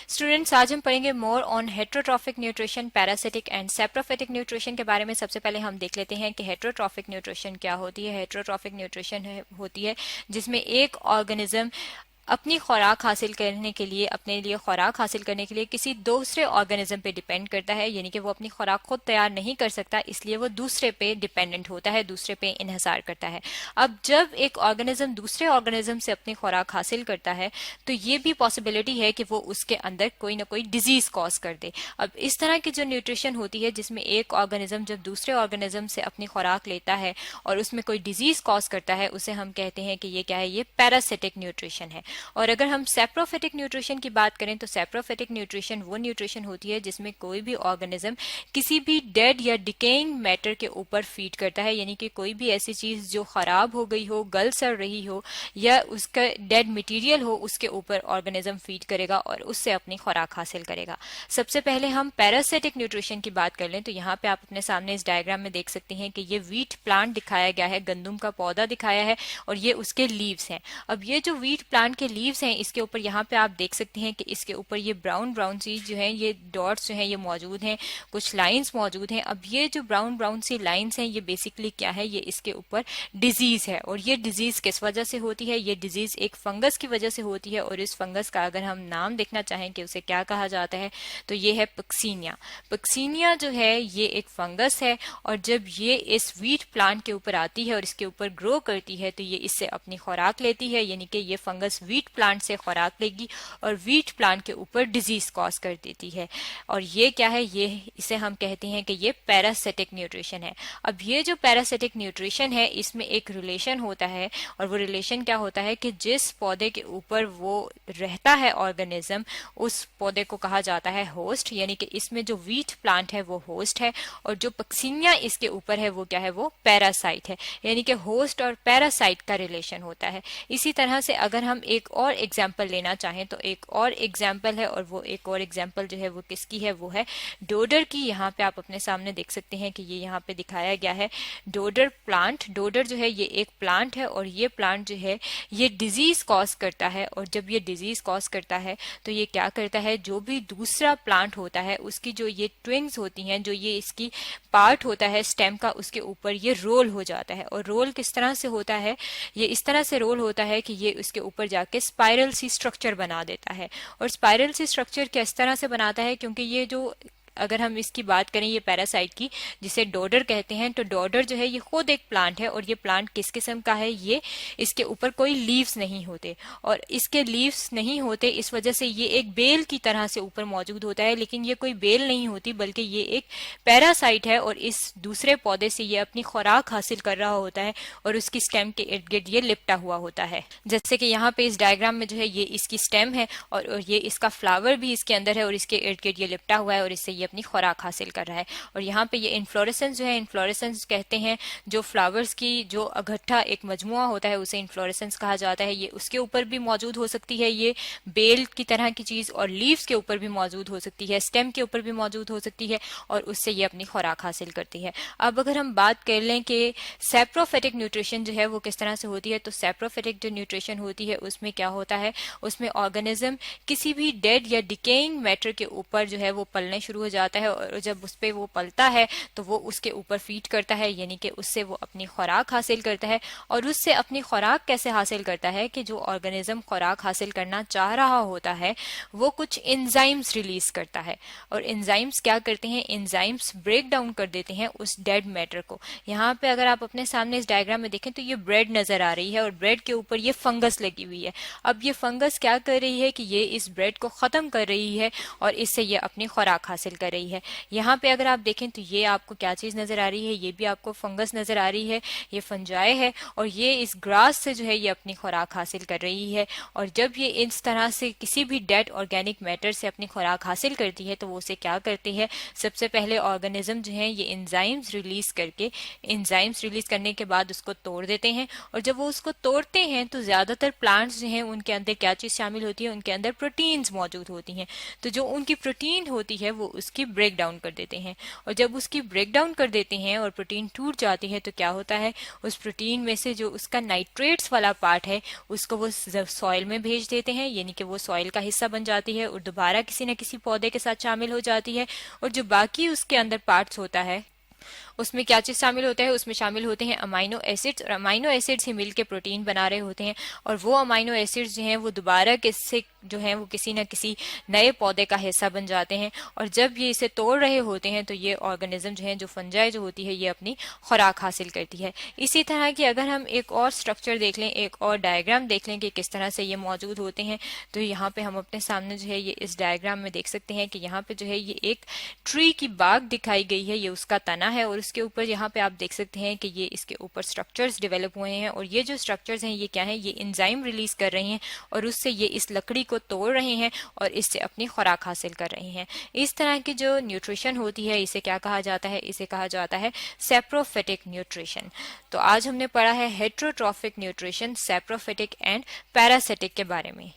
Students, आज हम पढ़ेंगे more on heterotrophic nutrition, parasitic and saprophytic nutrition के बारे में। सबसे पहले हम देख लेते हैं कि हेट्रोट्रॉफिक न्यूट्रिशन क्या होती है। हेट्रोट्रॉफिक न्यूट्रिशन होती है जिसमें एक ऑर्गेनिज्म अपनी खुराक हासिल करने के लिए, अपने लिए खुराक हासिल करने के लिए किसी दूसरे ऑर्गेनिज्म पे डिपेंड करता है, यानी कि वो अपनी खुराक खुद तैयार नहीं कर सकता, इसलिए वो दूसरे पे डिपेंडेंट होता है, दूसरे पे इन्हिसार करता है। अब जब एक ऑर्गेनिज्म दूसरे ऑर्गेनिज्म से अपनी खुराक हासिल करता है तो ये भी पॉसिबिलिटी है कि वो उसके अंदर कोई ना कोई डिजीज कॉज कर दे। अब इस तरह की जो न्यूट्रिशन होती है जिसमें एक ऑर्गेनिज्म जब दूसरे ऑर्गेनिज्म से अपनी खुराक लेता है और उसमें कोई डिजीज कॉज करता है, उसे हम कहते हैं कि ये क्या है, ये पैरासिटिक न्यूट्रिशन है। और अगर हम सेप्रोफिटिक न्यूट्रिशन की बात करें तो सेप्रोफिटिक न्यूट्रिशन वो न्यूट्रिशन होती है जिसमें कोई भी ऑर्गेनिज्म किसी भी डेड या डिकेइंग मैटर के ऊपर फीड करता है, यानी कि कोई भी ऐसी चीज जो खराब हो गई हो, गल सड़ रही हो या उसका डेड मटेरियल हो, उसके ऊपर ऑर्गेनिज्म फीड करेगा और उससे अपनी खुराक हासिल करेगा। सबसे पहले हम पैरासिटिक न्यूट्रिशन की बात कर लें तो यहाँ पे आप अपने सामने इस डायग्राम में देख सकते हैं कि ये व्हीट प्लांट दिखाया गया है, गंदुम का पौधा दिखाया है और ये उसके लीव्स हैं। अब ये जो व्हीट प्लांट के लीव्स हैं, इसके ऊपर यहाँ पे आप देख सकते हैं कि इसके ऊपर ये ब्राउन ब्राउन सी जो है, ये डॉट्स जो हैं ये मौजूद हैं, कुछ लाइंस मौजूद हैं। अब ये जो ब्राउन ब्राउन सी लाइंस हैं ये बेसिकली क्या है, ये इसके ऊपर डिजीज है। और ये डिजीज किस वजह से होती है, ये डिजीज एक फंगस की वजह से होती है। और इस फंगस का अगर हम नाम देखना चाहें कि उसे क्या कहा जाता है तो ये है पक्सीनिया। पक्सीनिया जो है ये एक फंगस है और जब ये इस व्हीट प्लांट के ऊपर आती है और इसके ऊपर ग्रो करती है तो ये इससे अपनी खुराक लेती है, यानी कि ये फंगस व्हीट प्लांट से खुराक लेगी और व्हीट प्लांट के ऊपर डिजीज कॉज कर देती है। और ये क्या है, ये इसे हम कहते हैं कि ये पैरासिटिक न्यूट्रिशन है। अब ये जो पैरासिटिक न्यूट्रिशन है इसमें एक रिलेशन होता है और वो रिलेशन क्या होता है कि जिस पौधे के ऊपर वो रहता है ऑर्गेनिज्म, उस पौधे को कहा जाता है होस्ट, यानी कि इसमें जो व्हीट प्लांट है वो होस्ट है और जो पक्सीनिया इसके ऊपर है वो क्या है, वो पैरासाइट है, यानी कि होस्ट और पैरासाइट का रिलेशन होता है। इसी तरह से अगर हम एक और एग्जाम्पल लेना चाहें तो एक और एग्जाम्पल है और वो एक और एग्जाम्पल जो है वो किसकी है, वो है डोडर की। यहाँ पे आप अपने सामने देख सकते हैं कि ये यहाँ पे दिखाया गया है डोडर प्लांट। डोडर जो है ये एक प्लांट है और ये प्लांट जो है ये डिजीज कॉज करता है और जब ये डिजीज कॉज करता है तो ये क्या करता है, जो भी दूसरा प्लांट होता है उसकी जो ये ट्विंग्स होती हैं, जो ये इसकी पार्ट होता है स्टेम का, उसके ऊपर ये रोल हो जाता है। और रोल किस तरह से होता है, ये इस तरह से रोल होता है कि ये उसके ऊपर जाके स्पाइरल सी स्ट्रक्चर बना देता है। और स्पाइरल सी स्ट्रक्चर किस तरह से बनाता है, क्योंकि ये जो, अगर हम इसकी बात करें ये पैरासाइट की जिसे डोडर कहते हैं, तो डोडर जो है ये खुद एक प्लांट है और ये प्लांट किस किस्म का है, ये इसके ऊपर कोई लीव्स नहीं होते और इसके लीव्स नहीं होते इस वजह से ये एक बेल की तरह से ऊपर मौजूद होता है, लेकिन ये कोई बेल नहीं होती बल्कि ये एक पैरासाइट है और इस दूसरे पौधे से ये अपनी खुराक हासिल कर रहा होता है और उसकी स्टेम के इर्द गिर्द ये लिपटा हुआ होता है। जैसे कि यहाँ पे इस डायग्राम में जो है ये इसकी स्टेम है और ये इसका फ्लावर भी इसके अंदर है और इसके इर्द गिर्द ये लिपटा हुआ है और इससे अपनी खुराक हासिल कर रहा है। और यहाँ पे ये इन्फ्लोरेसेंस जो है, इन्फ्लोरेसेंस कहते हैं जो फ्लावर्स की जो इकट्ठा एक मजमुआ होता है उसे इन्फ्लोरेसेंस कहा जाता है। ये उसके ऊपर भी मौजूद हो सकती है ये बेल की तरह की चीज और लीव्स के ऊपर भी मौजूद हो सकती है, स्टेम के ऊपर भी मौजूद हो सकती है और उससे ये अपनी खुराक हासिल करती है। अब अगर हम बात कर लें कि सेप्रोफिटिक न्यूट्रिशन जो है वो किस तरह से होती है, तो सेप्रोफिटिक जो न्यूट्रिशन होती है उसमें क्या होता है, उसमें ऑर्गेनिज्म किसी भी डेड या डिकेइंग मैटर के ऊपर जो है वो पलने शुरू हो जाता है और जब उस पे वो पलता है तो वो उसके ऊपर फीड करता है, यानी कि उससे वो अपनी खुराक हासिल करता है। और उससे अपनी खुराक कैसे हासिल करता है कि जो ऑर्गेनिज्म खुराक हासिल करना चाह रहा होता है वो कुछ एंजाइम्स रिलीज करता है और एंजाइम्स क्या करते हैं, एंजाइम्स ब्रेक डाउन कर देते हैं उस डेड मैटर को। यहाँ पे अगर आप अपने सामने इस डायग्राम में देखें तो ये ब्रेड नजर आ रही है और ब्रेड के ऊपर ये फंगस लगी हुई है। अब ये फंगस क्या कर रही है कि ये इस ब्रेड को खत्म कर रही है और इससे ये अपनी खुराक हासिल कर रही है। यहाँ पे अगर आप देखें तो ये आपको क्या चीज नजर आ रही है, ये भी आपको फंगस नजर आ रही है, ये फंजाई है और ये इस ग्रास से जो है ये अपनी खुराक हासिल कर रही है। और जब ये इस तरह से किसी भी डेड ऑर्गेनिक मैटर से अपनी खुराक हासिल करती है तो वो उसे क्या करती है, सबसे पहले ऑर्गेनिज्म जो है ये एंजाइम्स रिलीज करके, एंजाइम्स रिलीज करने के बाद उसको तोड़ देते हैं और जब वो उसको तोड़ते हैं तो ज्यादातर प्लांट्स जो हैं उनके अंदर क्या चीज शामिल होती है, उनके अंदर प्रोटीन्स मौजूद होती हैं। तो जो उनकी प्रोटीन होती है वो उसकी ब्रेक डाउन कर देते हैं। और जब उसकी ब्रेक डाउन कर देते हैं और प्रोटीन टूट जाती है तो क्या होता है, उस प्रोटीन में से जो उसका नाइट्रेट्स वाला पार्ट है उसको वो सॉइल में भेज देते हैं, यानी कि वो सॉइल का हिस्सा बन जाती है और दोबारा किसी न किसी पौधे के साथ शामिल हो जाती है। और जो बाकी उसके अंदर पार्ट्स होता है उसमें क्या चीज शामिल होता है, उसमें शामिल होते हैं अमाइनो एसिड्स, और अमाइनो एसिड्स ही मिलकर प्रोटीन बना रहे होते हैं। और वो अमाइनो एसिड्स जो हैं वो दोबारा किससे जो हैं वो किसी न किसी नए पौधे का हिस्सा बन जाते हैं। और जब ये इसे तोड़ रहे होते हैं तो ये ऑर्गेनिज्म जो है, जो फंजाई जो होती है, ये अपनी खुराक हासिल करती है। इसी तरह की अगर हम एक और स्ट्रक्चर देख लें, एक और डायग्राम देख लें कि किस तरह से ये मौजूद होते हैं, तो यहाँ पे हम अपने सामने जो है ये इस डायग्राम में देख सकते हैं कि यहाँ पे जो है ये एक ट्री की बाग दिखाई गई है, ये उसका तना है। और उसके ऊपर यहाँ पे आप देख सकते हैं कि ये इसके ऊपर स्ट्रक्चर्स डेवलप हुए हैं। और ये जो स्ट्रक्चर्स हैं ये क्या है, ये एंजाइम रिलीज कर रहे हैं और उससे ये इस लकड़ी को तोड़ रहे हैं और इससे अपनी खुराक हासिल कर रहे हैं। इस तरह की जो न्यूट्रिशन होती है इसे क्या कहा जाता है, इसे कहा जाता है सैप्रोफिटिक न्यूट्रिशन। तो आज हमने पढ़ा है heterotrophic nutrition, saprophytic and parasitic के बारे में।